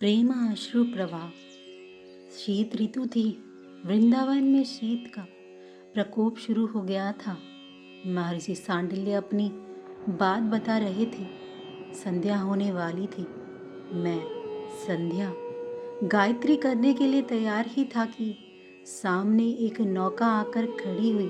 प्रेम अश्रु प्रवाह। शीत ऋतु थी। वृंदावन में शीत का प्रकोप शुरू हो गया था। महर्षि सांडिल्य अपनी बात बता रहे थे। संध्या होने वाली थी। मैं संध्या गायत्री करने के लिए तैयार ही था कि सामने एक नौका आकर खड़ी हुई।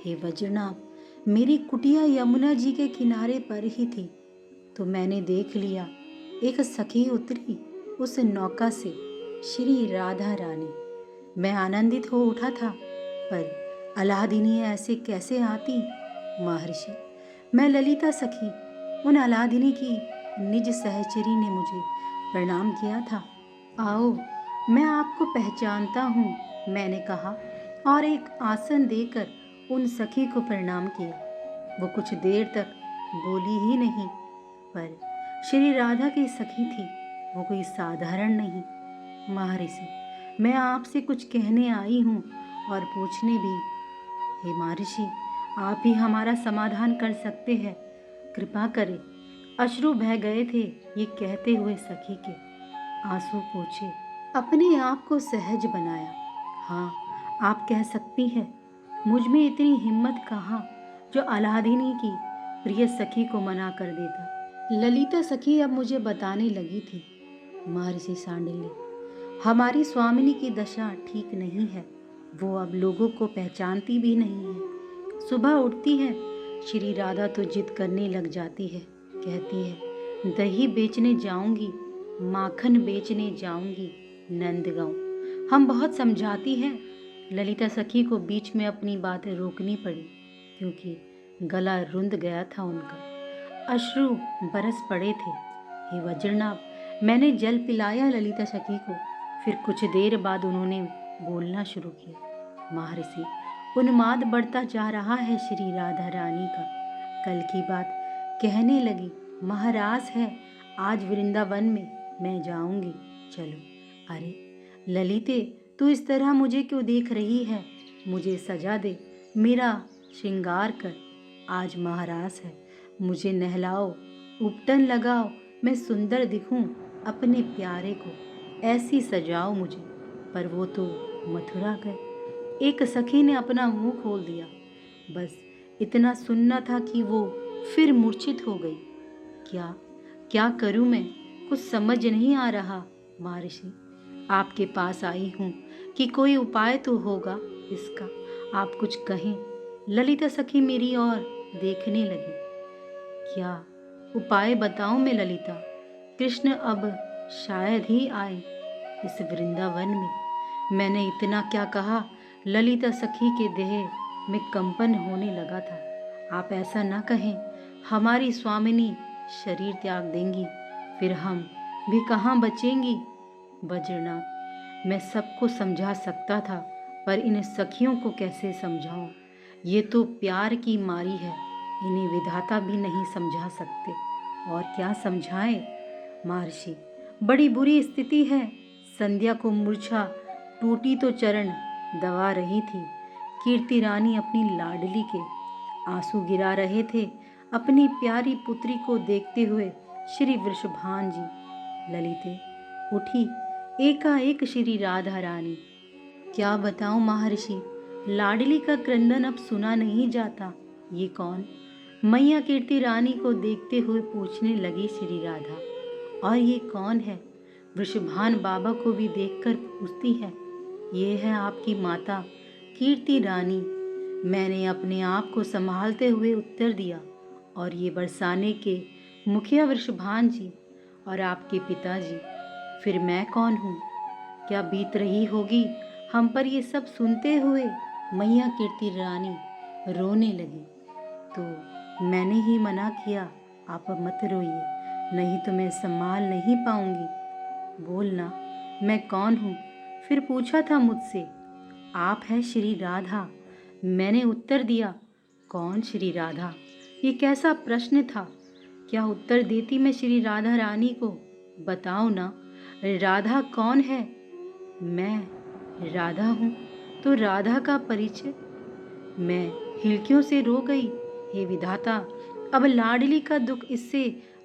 हे वज्रनाभ, मेरी कुटिया यमुना जी के किनारे पर ही थी तो मैंने देख लिया, एक सखी उतरी उस नौका से, श्री राधा रानी। मैं आनंदित हो उठा था, पर अलादिनी ऐसे कैसे आती? महर्षि, मैं ललिता सखी, उन अलादिनी की निज सहचरी ने मुझे प्रणाम किया था। आओ, मैं आपको पहचानता हूँ, मैंने कहा और एक आसन देकर उन सखी को प्रणाम किया। वो कुछ देर तक बोली ही नहीं, पर श्री राधा की सखी थी, वो कोई साधारण नहीं। महर्षि, मैं आपसे कुछ कहने आई हूँ और पूछने भी। हे महर्षि, आप ही हमारा समाधान कर सकते हैं, कृपा करें। अश्रु बह गए थे ये कहते हुए सखी के। आंसू पोंछे, अपने आप को सहज बनाया। हाँ, आप कह सकती हैं। मुझ में इतनी हिम्मत कहाँ जो अलादिनी की प्रिय सखी को मना कर देता। ललिता सखी अब मुझे बताने लगी थी। महर्षि सांडिल्य, हमारी स्वामिनी की दशा ठीक नहीं है। वो अब लोगों को पहचानती भी नहीं है। सुबह उठती है, श्री राधा तो जिद करने लग जाती है। कहती है, दही बेचने जाऊंगी, माखन बेचने जाऊंगी नंदगांव। हम बहुत समझाती हैं। ललिता सखी को बीच में अपनी बातें रोकनी पड़ी, क्योंकि गला रुंध गया था उनका। अश्रु बरस पड़े थे। हे वज्रनाभ, मैंने जल पिलाया ललिता सखी को। फिर कुछ देर बाद उन्होंने बोलना शुरू किया। महर्षि, उन्माद बढ़ता जा रहा है श्री राधा रानी का। कल की बात कहने लगी, महाराज है आज वृंदावन में, मैं जाऊंगी, चलो। अरे ललिते, तू इस तरह मुझे क्यों देख रही है? मुझे सजा दे, मेरा श्रृंगार कर। आज महाराज है, मुझे नहलाओ, उपटन लगाओ, मैं सुंदर दिखूं, अपने प्यारे को ऐसी सजाओ मुझे। पर वो तो मथुरा गए। एक सखी ने अपना मुंह खोल दिया। बस इतना सुनना था कि वो फिर मूर्छित हो गई। क्या क्या करूं मैं? कुछ समझ नहीं आ रहा। महर्षि, आपके पास आई हूं कि कोई उपाय तो होगा इसका, आप कुछ कहें। ललिता सखी मेरी ओर देखने लगी। क्या उपाय बताऊं मैं ललिता? कृष्ण अब शायद ही आए इस वृंदावन में। मैंने इतना क्या कहा, ललिता सखी के देह में कंपन होने लगा था। आप ऐसा ना कहें, हमारी स्वामिनी शरीर त्याग देंगी, फिर हम भी कहाँ बचेंगी। वज्रनाथ, मैं सबको समझा सकता था, पर इन सखियों को कैसे समझाऊं? ये तो प्यार की मारी है, इन्हें विधाता भी नहीं समझा सकते, और क्या समझाएं। महर्षि, बड़ी बुरी स्थिति है। संध्या को मूर्छा टूटी तो चरण दबा रही थी। कीर्ति रानी अपनी लाडली के आंसू गिरा रहे थे अपनी प्यारी पुत्री को देखते हुए। श्री वृषभान जी। ललिते उठी एकाएक श्री राधा रानी। क्या बताऊं महर्षि, लाडली का क्रंदन अब सुना नहीं जाता। ये कौन? मैया कीर्ति रानी को देखते हुए पूछने लगी श्री राधा। और ये कौन है? वृषभान बाबा को भी देखकर पूछती है। ये है आपकी माता कीर्ति रानी। मैंने अपने आप को संभालते हुए उत्तर दिया। और ये बरसाने के मुखिया वृषभान जी और आपके पिताजी। फिर मैं कौन हूँ? क्या बीत रही होगी हम पर ये सब सुनते हुए? मैया कीर्ति रानी रोने लगी। तो मैंने ही मना किया, आप मत रोइए, नहीं तो मैं संभाल नहीं पाऊंगी। बोलना, मैं कौन हूँ? फिर पूछा था मुझसे, आप है श्री राधा। मैंने उत्तर दिया, कौन श्री राधा? ये कैसा प्रश्न था? क्या उत्तर देती मैं श्री राधा रानी को? बताओ ना, राधा कौन है? मैं राधा हूँ, तो राधा का परिचय? मैं हिलकियों से रो गई। हे विधाता, अब लाडली का दुख इससे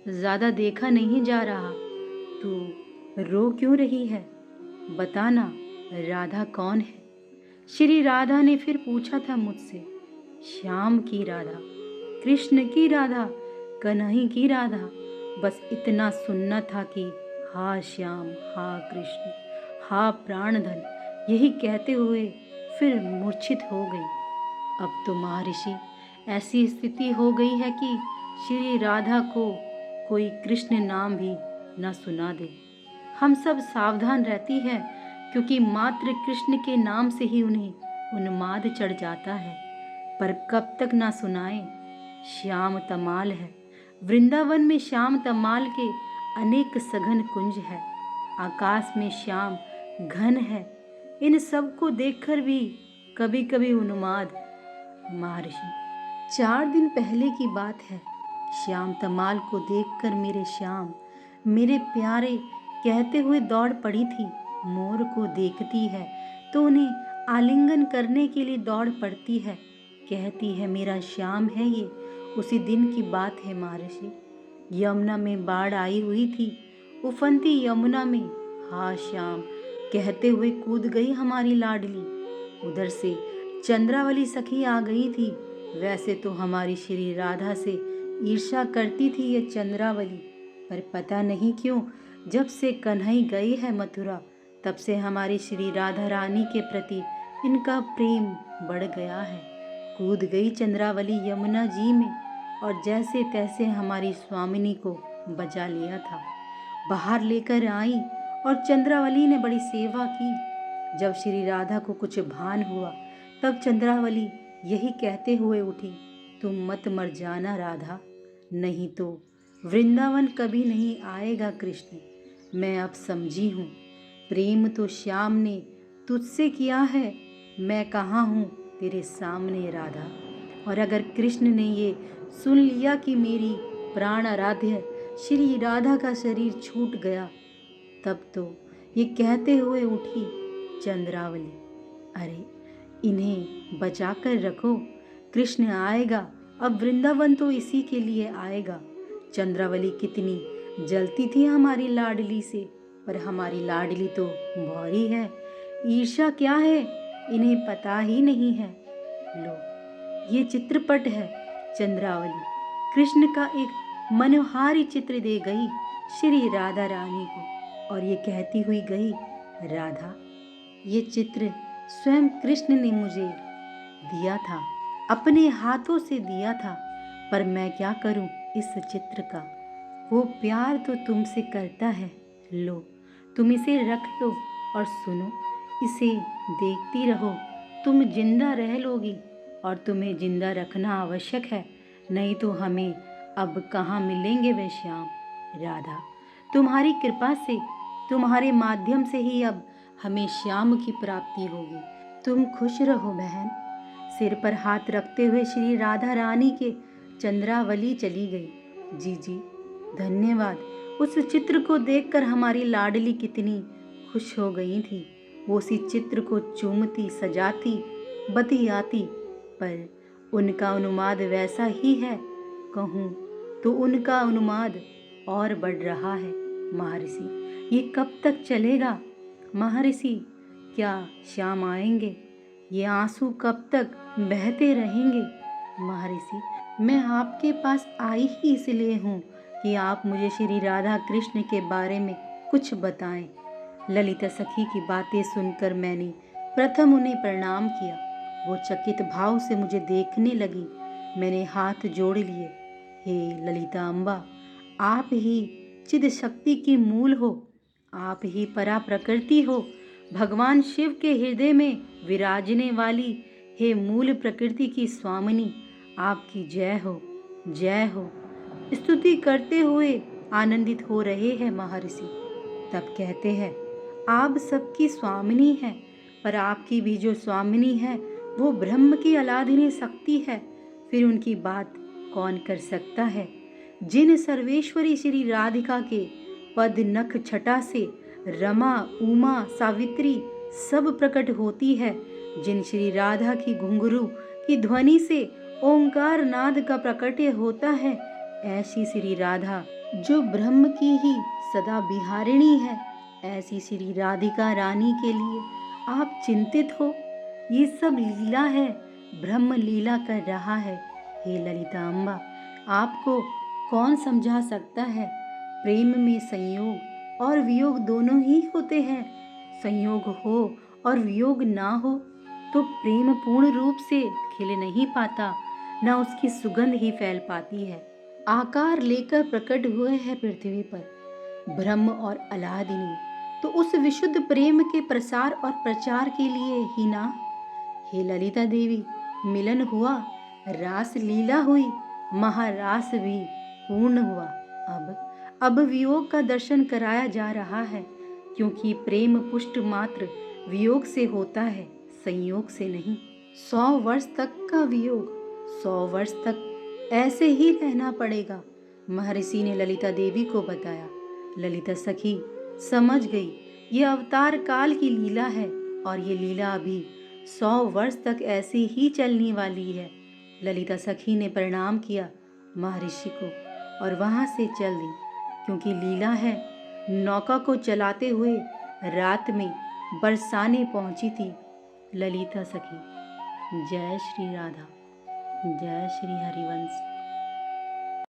ज्यादा देखा नहीं जा रहा। रो क्यों रही है? बताना, राधा कौन है? श्री राधा ने फिर पूछा था मुझसे। श्याम की राधा, कृष्ण की राधा, कन्हई की राधा। बस इतना सुनना था कि हा श्याम, हा कृष्ण, हा प्राणधन, यही कहते हुए फिर मूर्छित हो गई। अब तो महर्षि ऐसी स्थिति हो गई है कि श्री राधा को कोई कृष्ण नाम भी न सुना दे। हम सब सावधान रहती है, क्योंकि मात्र कृष्ण के नाम से ही उन्हें उन्माद चढ़ जाता है। पर कब तक ना सुनाए? श्याम तमाल है। वृंदावन में श्याम तमाल के अनेक सघन कुंज है। आकाश में श्याम घन है। इन सब को देखकर भी कभी कभी उन्माद। महर्षि, 4 दिन पहले की बात है। श्याम तमाल को देखकर मेरे श्याम, मेरे प्यारे कहते हुए दौड़ पड़ी थी। मोर को देखती है तो उन्हें आलिंगन करने के लिए दौड़ पड़ती है। कहती है मेरा श्याम है ये। उसी दिन की बात है महर्षि। यमुना में बाढ़ आई हुई थी। उफनती यमुना में हा श्याम कहते हुए कूद गई हमारी लाडली। उधर से चंद्रावली सखी आ गई थी। वैसे तो हमारी श्री राधा से ईर्ष्या करती थी ये चंद्रावली, पर पता नहीं क्यों जब से कन्हई गई है मथुरा, तब से हमारी श्री राधा रानी के प्रति इनका प्रेम बढ़ गया है। कूद गई चंद्रावली यमुना जी में और जैसे तैसे हमारी स्वामिनी को बचा लिया था। बाहर लेकर आई और चंद्रावली ने बड़ी सेवा की। जब श्री राधा को कुछ भान हुआ तब चंद्रावली यही कहते हुए उठी, तुम मत मर जाना राधा, नहीं तो वृंदावन कभी नहीं आएगा कृष्ण। मैं अब समझी हूँ, प्रेम तो श्याम ने तुझसे किया है, मैं कहाँ हूँ तेरे सामने राधा। और अगर कृष्ण ने ये सुन लिया कि मेरी प्राण आराध्य श्री राधा का शरीर छूट गया, तब तो ये कहते हुए उठी चंद्रावली, अरे इन्हें बचा कर रखो, कृष्ण आएगा, अब वृंदावन तो इसी के लिए आएगा। चंद्रावली कितनी जलती थी हमारी लाडली से, पर हमारी लाडली तो भौरी है। ईर्ष्या क्या है इन्हें पता ही नहीं है। लो, ये चित्रपट है चंद्रावली। कृष्ण का एक मनोहारी चित्र दे गई श्री राधा रानी को और ये कहती हुई गई, राधा, ये चित्र स्वयं कृष्ण ने मुझे दिया था, अपने हाथों से दिया था, पर मैं क्या करूं इस चित्र का। वो प्यार तो तुमसे करता है। लो, तुम इसे रख लो और सुनो, इसे देखती रहो, तुम जिंदा रह लोगी और तुम्हें जिंदा रखना आवश्यक है, नहीं तो हमें अब कहाँ मिलेंगे वे श्याम। राधा, तुम्हारी कृपा से, तुम्हारे माध्यम से ही अब हमें श्याम की प्राप्ति होगी। तुम खुश रहो बहन। सिर पर हाथ रखते हुए श्री राधा रानी के चंद्रावली चली गई। जी जी, धन्यवाद। उस चित्र को देखकर हमारी लाडली कितनी खुश हो गई थी। वो उसी चित्र को चूमती, सजाती, बतियाती, पर उनका उन्माद वैसा ही है। कहूँ तो उनका उन्माद और बढ़ रहा है। महर्षि, ये कब तक चलेगा? महर्षि, क्या श्याम आएंगे? ये आंसू कब तक बहते रहेंगे? महर्षि, मैं आपके पास आई ही इसलिए हूँ कि आप मुझे श्री राधा कृष्ण के बारे में कुछ बताएं। ललिता सखी की बातें सुनकर मैंने प्रथम उन्हें प्रणाम किया। वो चकित भाव से मुझे देखने लगी। मैंने हाथ जोड़ लिए। हे ललिता अम्बा, आप ही चिद शक्ति की मूल हो, आप ही परा प्रकृति हो, भगवान शिव के हृदय में विराजने वाली हे मूल प्रकृति की स्वामिनी, आपकी जय हो, जय हो। स्तुति करते हुए आनंदित हो रहे हैं महर्षि। तब कहते हैं, आप सबकी स्वामिनी है, पर आपकी भी जो स्वामिनी है वो ब्रह्म की अलाधिनी शक्ति है। फिर उनकी बात कौन कर सकता है? जिन सर्वेश्वरी श्री राधिका के पद नख छटा से रमा, उमा, सावित्री सब प्रकट होती है, जिन श्री राधा की घुंघरू की ध्वनि से ओंकार नाद का प्रकट्य होता है, ऐसी श्री राधा जो ब्रह्म की ही सदा बिहारिणी है, ऐसी श्री राधिका रानी के लिए आप चिंतित हो? ये सब लीला है, ब्रह्म लीला कर रहा है। हे ललिता अम्बा, आपको कौन समझा सकता है? प्रेम में संयोग और वियोग दोनों ही होते हैं। संयोग हो और वियोग ना हो तो प्रेम पूर्ण रूप से खिल नहीं पाता, न उसकी सुगंध ही फैल पाती है। आकार लेकर प्रकट हुए हैं पृथ्वी पर ब्रह्म और अलादिनी, तो उस विशुद्ध प्रेम के प्रसार और प्रचार के लिए ही ना। हे ललिता देवी, मिलन हुआ, रास लीला हुई, महारास भी पूर्ण हुआ। अब वियोग का दर्शन कराया जा रहा है, क्योंकि प्रेम पुष्ट मात्र वियोग से होता है, संयोग से नहीं। 100 वर्ष तक का वियोग, 100 वर्ष तक ऐसे ही रहना पड़ेगा, महर्षि ने ललिता देवी को बताया। ललिता सखी समझ गई, ये अवतार काल की लीला है और ये लीला अभी 100 वर्ष तक ऐसे ही चलने वाली है। ललिता सखी ने प्रणाम किया महर्षि को और वहां से चल दी, क्योंकि लीला है। नौका को चलाते हुए रात में बरसाने पहुंची थी ललिता सखी। जय श्री राधा, जय श्री हरिवंश।